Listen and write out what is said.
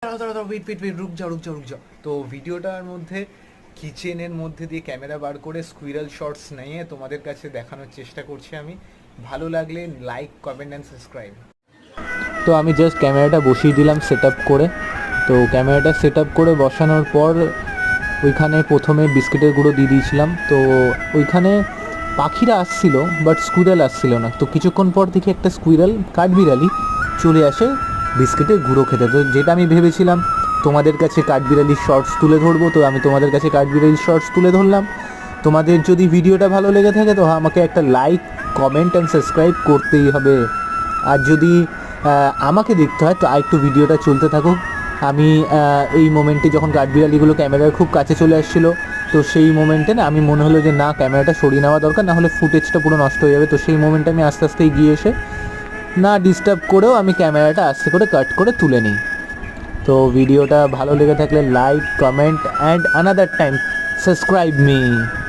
রুক যাও। তো ভিডিওটার মধ্যে কিচেনের মধ্যে দিয়ে ক্যামেরা বার করে স্কুইরাল শটস নিয়ে তোমাদের কাছে দেখানোর চেষ্টা করছি আমি। ভালো লাগলে লাইক, কমেন্ট অ্যান্ড সাবস্ক্রাইব। তো আমি জাস্ট ক্যামেরাটা বসিয়ে দিলাম সেট আপ করে। তো ক্যামেরাটা সেট আপ করে বসানোর পর ওইখানে প্রথমে বিস্কিটের গুঁড়ো দিয়ে দিয়েছিলাম। তো ওইখানে পাখিরা আসছিল বাট স্কুইরাল আসছিল না। তো কিছুক্ষণ পর থেকে একটা স্কুইরাল কাঠবিড়ালি চলে আসে বিস্কিটের গুঁড়ো খেতে। তো যেটা আমি ভেবেছিলাম তোমাদের কাছে কাঠবিড়ালির শর্টস তুলে ধরবো, তো আমি তোমাদের কাছে কাঠবিড়ালির শর্টস তুলে ধরলাম। তোমাদের যদি ভিডিওটা ভালো লেগে থাকে তো আমাকে একটা লাইক, কমেন্ট অ্যান্ড সাবস্ক্রাইব করতেই হবে। আর যদি আমাকে দেখতে হয় তো আরেকটু ভিডিওটা চলতে থাকুক। আমি এই মোমেন্টে যখন কাঠবিড়ালিগুলো ক্যামেরার খুব কাছে চলে আসছিলো, তো সেই মোমেন্টে না আমি মনে হলো যে না, ক্যামেরাটা সরিয়ে নেওয়া দরকার, না হলে ফুটেজটা পুরো নষ্ট হয়ে যাবে। তো সেই মোমেন্টে আমি আস্তে আস্তে এগিয়ে এসে না ডিস্টার্ব করেও আমি ক্যামেরাটা আস্তে করে কাট করে তুলে নিই। তো ভিডিওটা ভালো লেগে থাকলে like, comment and another time subscribe me.